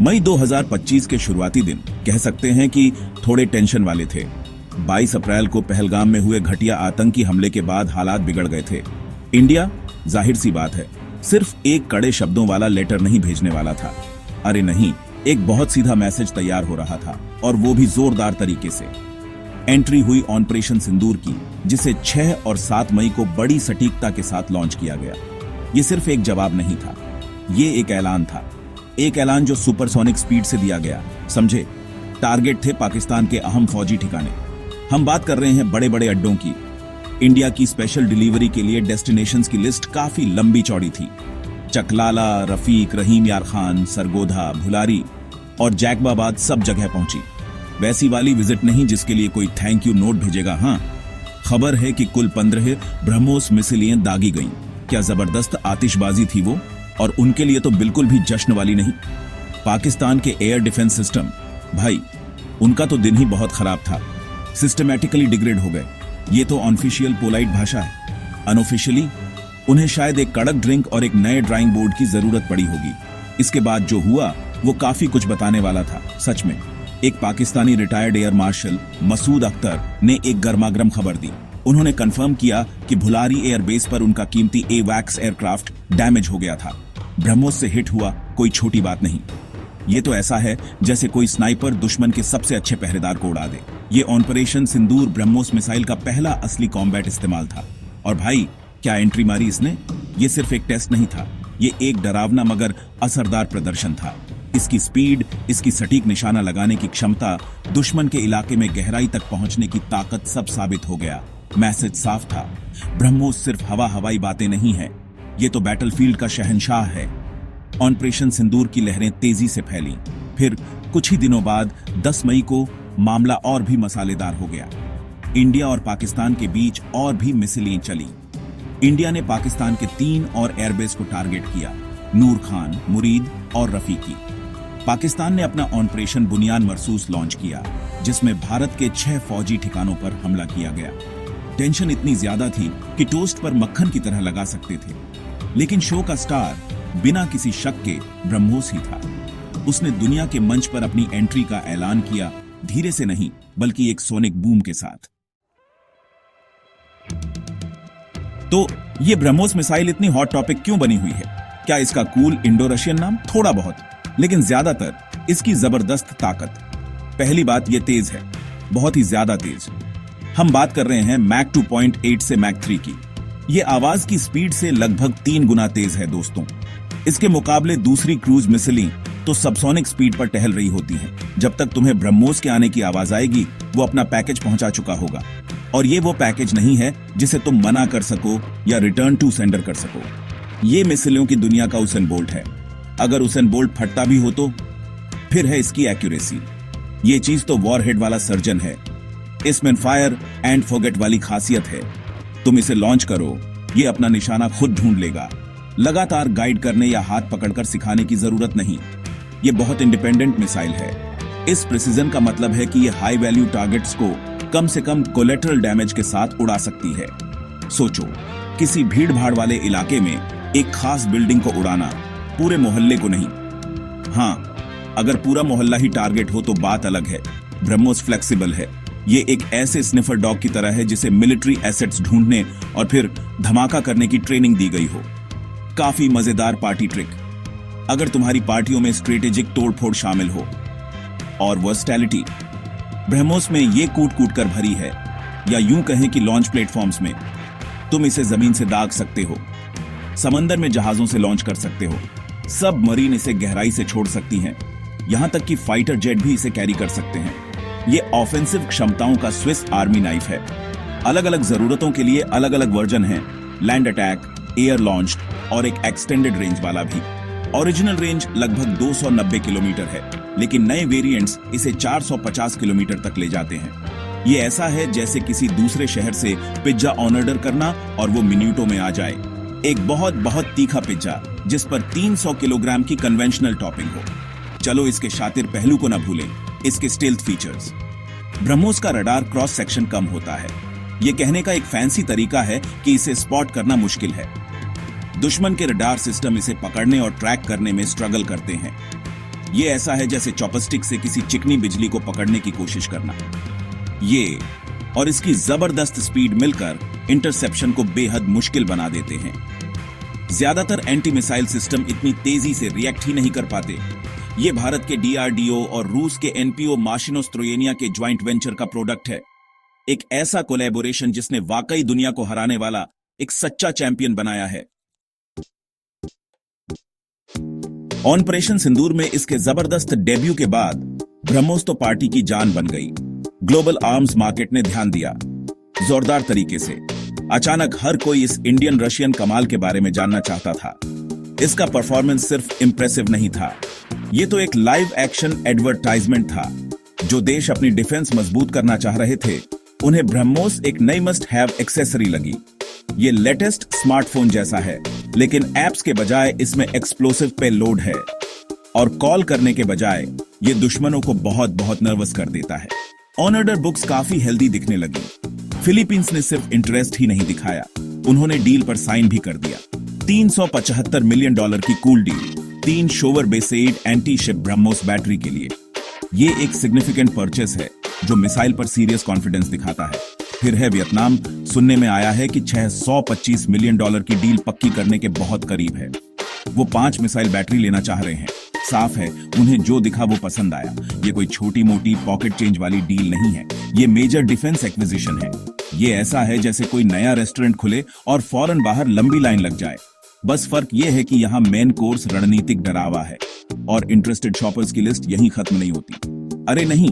मई 2025 के शुरुआती दिन कह सकते हैं कि थोड़े टेंशन वाले थे। 22 अप्रैल को पहलगाम में हुए घटिया आतंकी हमले के बाद हालात बिगड़ गए थे। इंडिया, जाहिर सी बात है, सिर्फ एक कड़े शब्दों वाला लेटर नहीं भेजने वाला था। अरे नहीं, एक बहुत सीधा मैसेज तैयार हो रहा था, और वो भी जोरदार तरीके से। एंट्री हुई ऑपरेशन सिंदूर की, जिसे 6 और 7 मई को बड़ी सटीकता के साथ लॉन्च किया गया। ये सिर्फ एक जवाब नहीं था, ये एक ऐलान था। एक ऐलान जो सुपरसोनिक स्पीड से दिया गया, समझे। टारगेट थे पाकिस्तान के अहम फौजी ठिकाने। हम बात कर रहे हैं बड़े बड़े अड्डों की। इंडिया की स्पेशल डिलीवरी के लिए डेस्टिनेशंस की लिस्ट काफी लंबी चौड़ी थी। चकलाला, रफीक, रहीम यार खान, सरगोधा, भुलारी और जैकबाबाद सब जगह पहुंची। वैसी वाली विजिट नहीं जिसके लिए कोई थैंक यू नोट भेजेगा। हाँ, खबर है कि कुल 15 ब्रह्मोस मिसाइलें दागी गईं। क्या जबरदस्त आतिशबाजी थी वो, और उनके लिए तो बिल्कुल भी जश्न वाली नहीं। पाकिस्तान के एयर डिफेंस सिस्टम, भाई, उनका तो दिन ही बहुत खराब था। सिस्टमैटिकली डिग्रेड हो गए। ये तो ऑनऑफिशियल पोलाइट भाषा है। अनऑफिशियली उन्हें शायद एक कड़क ड्रिंक और एक नए ड्राइंग बोर्ड की जरूरत पड़ी होगी। इसके बाद जो हुआ वो काफी कुछ बताने वाला था। सच में एक Pakistani retired air marshal Masood Akhtar ने एक गर्मागर्म खबर दी। उन्होंने कंफर्म किया कि भुलारी एयरबेस पर उनका कीमती एवैक्स एयरक्राफ्ट डैमेज हो गया था। ब्रह्मोस से हिट हुआ कोई छोटी बात नहीं। ये तो ऐसा है जैसे कोई स्नाइपर दुश्मन के सबसे अच्छे पहरेदार को उड़ा दे। ये ऑपरेशन सिंदूर ब्रह्मोस मिसाइल का पहला असली कॉम्बैट इस्तेमाल था। और भाई, क्या एंट्री मारी इसने। ये सिर्फ एक टेस्ट नहीं था, ये एक डरावना मगर असरदार प्रदर्शन था। इसकी स्पीड, इसकी सटीक निशाना लगाने की क्षमता, दुश्मन के इलाके में गहराई तक पहुंचने की ताकत, सब साबित हो गया। मैसेज साफ था, ब्रह्मोस सिर्फ हवाई बातें नहीं है, ये तो बैटलफील्ड का शहंशाह है। ऑपरेशन सिंदूर की लहरें तेजी से फैली। फिर कुछ ही दिनों बाद 10 मई को मामला और भी मसालेदार हो गया। इंडिया और पाकिस्तान के बीच और भी मिसाइलें चली। इंडिया ने पाकिस्तान के 3 और एयरबेस को टारगेट किया, नूर खान, मुरीद और रफीकी। पाकिस्तान ने अपना ऑपरेशन बुनियान मरसूस लॉन्च किया, जिसमें भारत के 6 फौजी ठिकानों पर हमला किया गया। टेंशन इतनी ज्यादा थी कि टोस्ट पर मक्खन की तरह लगा सकते थे। लेकिन शो का स्टार बिना किसी शक के ब्रह्मोस ही था। उसने दुनिया के मंच पर अपनी एंट्री का ऐलान किया, धीरे से नहीं बल्कि एक सोनिक बूम के साथ। तो ये ब्रह्मोस मिसाइल इतनी हॉट टॉपिक क्यों बनी हुई है? क्या इसका कूल इंडो रशियन नाम? थोड़ा बहुत, लेकिन ज्यादातर इसकी जबरदस्त ताकत। पहली बात, ये तेज है, बहुत ही ज्यादा तेज। हम बात कर रहे हैं मैक 2.8 से मैक 3 की। ये आवाज की स्पीड से लगभग 3 गुना तेज है दोस्तों। इसके मुकाबले दूसरी क्रूज मिसाइलें तो सबसोनिक स्पीड पर टहल रही होती हैं। जब तक तुम्हें ब्रह्मोस के आने की आवाज आएगी, वो अपना पैकेज पहुंचा चुका होगा। और ये वो पैकेज नहीं है जिसे तुम मना कर सको या रिटर्न टू सेंडर कर सको। ये मिसाइलों की दुनिया का उसेन बोल्ट है। अगर उसेन बोल्ट फटता भी हो तो फिर है इसकी एक्यूरेसी। ये चीज तो वॉरहेड वाला सर्जन है। इसमें फायर एंड फॉरगेट वाली खासियत है। तुम इसे लॉन्च करो, ये अपना निशाना खुद ढूंढ लेगा। लगातार गाइड करने या हाथ पकड़कर सिखाने की जरूरत नहीं। ये बहुत इंडिपेंडेंट मिसाइल है। इस प्रिसीजन का मतलब है कि ये हाई वैल्यू टारगेट्स को कम से कम कोलेटरल डैमेज के साथ उड़ा सकती है। सोचो, किसी भीड़ भाड़ वाले इलाके में एक खास बिल्डिंग को उड़ाना, पूरे मोहल्ले को नहीं। हाँ, अगर पूरा मोहल्ला ही टारगेट हो तो बात अलग है। ब्रह्मोस फ्लेक्सिबल है। ये एक ऐसे स्निफर डॉग की तरह है जिसे मिलिट्री एसेट्स ढूंढने और फिर धमाका करने की ट्रेनिंग दी गई हो। काफी मजेदार पार्टी ट्रिक, अगर तुम्हारी पार्टियों में स्ट्रेटेजिक तोड़फोड़ शामिल हो। और वर्सटैलिटी, ब्रह्मोस में ये कूट कूट कर भरी है, या यूं कहें कि लॉन्च प्लेटफॉर्म्स में तुम इसे जमीन से दाग सकते हो, समंदर में जहाजों से लॉन्च कर सकते हो, सब मरीन इसे गहराई से छोड़ सकती हैं, यहां तक कि फाइटर जेट भी इसे कैरी कर सकते हैं। ये ऑफेंसिव क्षमताओं का स्विस आर्मी नाइफ है। अलग अलग जरूरतों के लिए अलग अलग वर्जन हैं, लैंड अटैक, एयर लॉन्च्ड और एक एक्सटेंडेड रेंज वाला भी। ओरिजिनल रेंज लगभग 290 किलोमीटर है, लेकिन नए वेरिएंट्स इसे 450 किलोमीटर तक ले जाते हैं। ये ऐसा है जैसे किसी दूसरे शहर से पिज्जा ऑर्डर करना और वो मिनटों में आ जाए। एक बहुत बहुत तीखा पिज्जा जिस पर 300 किलोग्राम की कन्वेंशनल टॉपिंग हो। चलो इसके शातिर पहलू को ना भूलें, इसके स्टेल्थ फीचर्स। ब्रह्मोस का रडार क्रॉस सेक्शन कम होता है। ये कहने का एक फैंसी तरीका है कि इसे स्पॉट करना मुश्किल है। दुश्मन के रडार सिस्टम इसे पकड़ने और ट्रैक करने में स्ट्रगल करते हैं। ये ऐसा है जैसे चॉपस्टिक से किसी चिकनी बिजली को पकड़ने की कोशिश करना। ये और इसकी जबरदस्त स्पीड मिलकर इंटरसेप्शन को बेहद मुश्किल बना देते हैं। ज्यादातर एंटी मिसाइल सिस्टम इतनी तेजी से रिएक्ट ही नहीं कर पाते। ये भारत के डीआरडीओ और रूस के एनपीओ माशिनोस्ट्रोयेनिया के ज्वाइंट वेंचर का प्रोडक्ट है। एक ऐसा कोलैबोरेशन जिसने वाकई दुनिया को हराने वाला एक सच्चा चैंपियन बनाया है। ऑपरेशन सिंदूर में इसके जबरदस्त डेब्यू के बाद ब्रह्मोस तो पार्टी की जान बन गई। ग्लोबल आर्म्स मार्केट ने ध्यान दिया जोरदार तरीके से। अचानक हर कोई इस इंडियन रशियन कमाल के बारे में जानना चाहता था। इसका परफॉर्मेंस सिर्फ इंप्रेसिव नहीं था, ये तो एक लाइव एक्शन एडवर्टाइजमेंट था। जो देश अपनी डिफेंस मजबूत करना चाह रहे थे, उन्हें ब्रह्मोस एक नई मस्ट हैव एक्सेसरी लगी। ये लेटेस्ट स्मार्टफोन जैसा है, लेकिन एप्स के बजाय इसमें एक्सप्लोसिव पेलोड है और कॉल करने के बजाय ये दुश्मनों को बहुत बहुत नर्वस कर देता है। ऑन ऑर्डर बुक्स काफी हेल्दी दिखने लगी। फिलीपींस ने सिर्फ इंटरेस्ट ही नहीं दिखाया, उन्होंने डील पर साइन भी कर दिया। $375 मिलियन की cool deal, 3 shore based anti ship BrahMos battery के लिए। ये एक सिग्निफिकेंट परचेस है जो मिसाइल पर सीरियस कॉन्फिडेंस दिखाता है। फिर है वियतनाम। सुनने में आया है कि $625 मिलियन की डील पक्की करने के बहुत करीब है। वो 5 मिसाइल बैटरी लेना चाह रहे हैं। साफ है उन्हें जो दिखा वो पसंद आया। ये कोई छोटी मोटी पॉकेट चेंज वाली डील नहीं है, ये मेजर डिफेंस एक्विजिशन है। ये ऐसा है जैसे कोई नया रेस्टोरेंट खुले और फौरन बाहर लंबी लाइन लग जाए। बस फर्क ये है कि यहाँ मेन कोर्स रणनीतिक डरावा है और इंटरेस्टेड शॉपर्स की लिस्ट यहीं खत्म नहीं होती। अरे नहीं,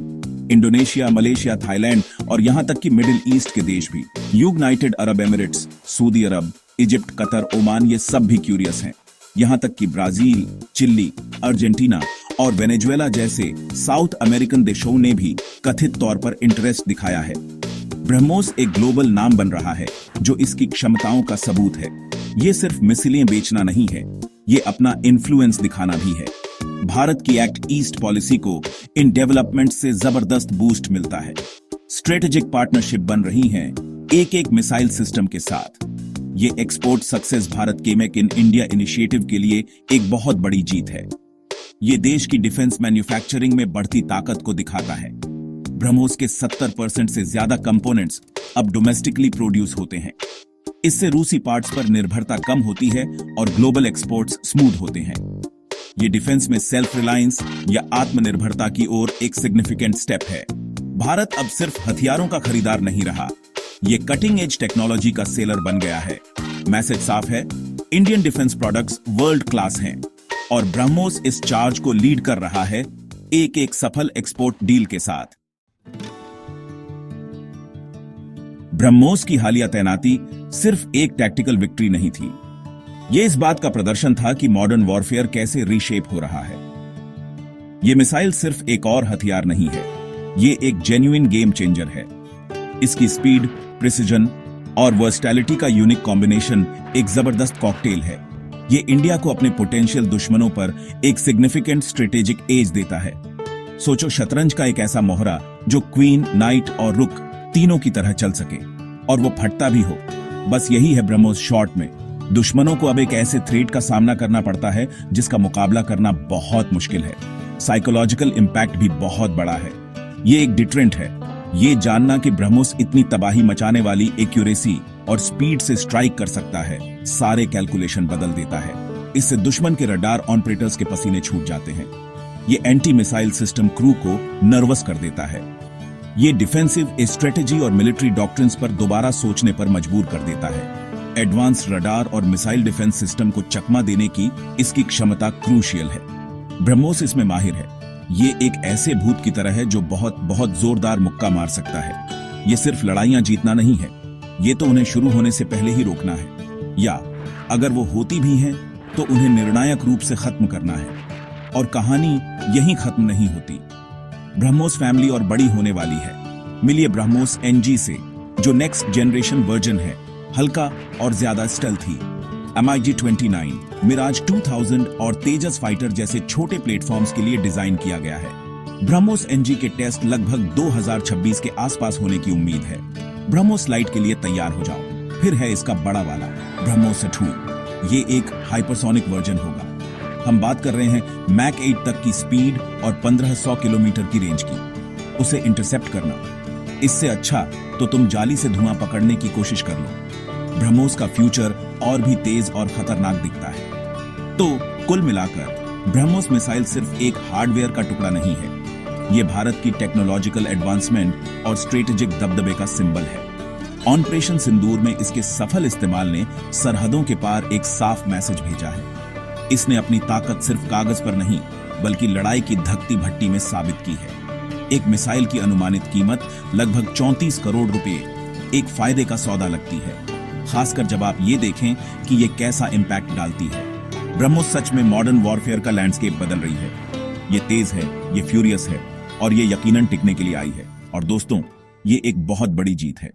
इंडोनेशिया, मलेशिया, थाईलैंड और यहाँ तक कि मिडिल ईस्ट के देश भी, यूनाइटेड अरब एमिरेट्स, सऊदी अरब, इजिप्ट, कतर, ओमान, ये सब भी क्यूरियस हैं। यहाँ तक कि ब्राजील, चिली, अर्जेंटीना और वेनेजुएला जैसे साउथ अमेरिकन देशों ने भी कथित तौर पर इंटरेस्ट दिखाया है। ब्रह्मोस एक ग्लोबल नाम बन रहा है जो इसकी क्षमताओं का सबूत है। ये सिर्फ मिसाइलें बेचना नहीं है, ये अपना इन्फ्लुएंस दिखाना भी है। भारत की एक्ट ईस्ट पॉलिसी को इन डेवलपमेंट से जबरदस्त बूस्ट मिलता है। स्ट्रेटेजिक पार्टनरशिप बन रही हैं एक एक मिसाइल सिस्टम के साथ। ये एक्सपोर्ट सक्सेस भारत के मेक इन इंडिया इनिशिएटिव के लिए एक बहुत बड़ी जीत है। ये देश की डिफेंस मैन्युफैक्चरिंग में बढ़ती ताकत को दिखाता है। ब्रह्मोस के 70% से ज्यादा कंपोनेंट्स अब डोमेस्टिकली प्रोड्यूस होते हैं। इससे रूसी पार्ट्स पर निर्भरता कम होती है और ग्लोबल एक्सपोर्ट्स स्मूथ होते हैं। ये डिफेंस में सेल्फ रिलायंस या आत्मनिर्भरता की ओर एक सिग्निफिकेंट स्टेप है। भारत अब सिर्फ हथियारों का खरीदार नहीं रहा, ये कटिंग एज टेक्नोलॉजी का सेलर बन गया है। मैसेज साफ है, Indian defence products world class हैं और ब्रह्मोस इस चार्ज को लीड कर रहा है एक एक सफल एक्सपोर्ट डील के साथ। ब्रह्मोस की हालिया तैनाती सिर्फ एक टैक्टिकल विक्ट्री नहीं थी, यह इस बात का प्रदर्शन था कि मॉडर्न वॉरफेयर कैसे रीशेप हो रहा है। यह मिसाइल सिर्फ एक और हथियार नहीं है, यह एक जेन्युइन गेम चेंजर है। इसकी स्पीड, प्रिसिजन और वर्सटैलिटी का यूनिक कॉम्बिनेशन एक जबरदस्त कॉकटेल है। यह इंडिया को अपने पोटेंशियल दुश्मनों पर एक सिग्निफिकेंट स्ट्रेटेजिक एज देता है। सोचो शतरंज का एक ऐसा मोहरा जो क्वीन, नाइट और रुक तीनों की तरह चल सके और वो फटता भी हो। बस यही है ब्रह्मोस शॉर्ट में। दुश्मनों को अब एक ऐसे थ्रेट का सामना करना पड़ता है जिसका मुकाबला करना बहुत मुश्किल है। साइकोलॉजिकल इंपैक्ट भी बहुत बड़ा है। ये एक डिटरेंट है। ये जानना कि ब्रह्मोस इतनी तबाही मचाने वाली एक्यूरेसी और स्पीड से स्ट्राइक कर सकता है, सारे कैलकुलेशन बदल देता है। इससे दुश्मन के रडार ऑपरेटर्स के पसीने छूट जाते हैं। ये एंटी मिसाइल सिस्टम क्रू को नर्वस कर देता है। ये डिफेंसिव स्ट्रेटेजी और मिलिट्री डॉक्ट्रिन्स पर दोबारा सोचने पर मजबूर कर देता है। एडवांस रडार और मिसाइल डिफेंस सिस्टम को चकमा देने की इसकी क्षमता क्रूशियल है। ब्रह्मोस इसमें माहिर है। ये एक ऐसे भूत की तरह है जो बहुत बहुत जोरदार मुक्का मार सकता है। ये सिर्फ लड़ाइयां जीतना नहीं है, ये तो उन्हें शुरू होने से पहले ही रोकना है, या अगर वो होती भी हैं तो उन्हें निर्णायक रूप से खत्म करना है। और कहानी यहीं खत्म नहीं होती। ब्रह्मोस फैमिली और बड़ी होने वाली है। मिलिए ब्रह्मोस NG से, जो नेक्स्ट जनरेशन वर्जन है, हल्का और ज्यादा स्टेल्थी। MiG-29, मिराज 2000 और तेजस फाइटर जैसे छोटे प्लेटफॉर्म्स के लिए डिजाइन किया गया है। ब्रह्मोस NG के टेस्ट लगभग 2026 के आसपास होने की उम्मीद है। ब्रह्मोस लाइट के लिए तैयार हो जाओ। फिर है इसका बड़ा वाला ब्रह्मोस 2। ये एक हाइपरसोनिक वर्जन होगा। हम बात कर रहे हैं मैक 8 तक की स्पीड और 1500 किलोमीटर की रेंज की। उसे इंटरसेप्ट करना, इससे अच्छा तो तुम जाली से धुआं पकड़ने की कोशिश कर लो। ब्रह्मोस का फ्यूचर और भी तेज और खतरनाक दिखता है। तो कुल मिलाकर ब्रह्मोस मिसाइल सिर्फ एक हार्डवेयर का टुकड़ा नहीं है, ये भारत की टेक्नोलॉजिकल एडवांसमेंट और स्ट्रेटेजिक दबदबे का सिंबल है। ऑपरेशन सिंदूर में इसके सफल इस्तेमाल ने सरहदों के पार एक साफ मैसेज भेजा है। इसने अपनी ताकत सिर्फ कागज पर नहीं बल्कि लड़ाई की धकती भट्टी में साबित की है। एक मिसाइल की अनुमानित कीमत लगभग 34 करोड़ रुपए एक फायदे का सौदा लगती है, खासकर जब आप ये देखें कि ये कैसा इंपैक्ट डालती है। ब्रह्मोस सच में मॉडर्न वॉरफेयर का लैंडस्केप बदल रही है। ये तेज है, ये फ्यूरियस है और ये यकीनन टिकने के लिए आई है। और दोस्तों, ये एक बहुत बड़ी जीत है।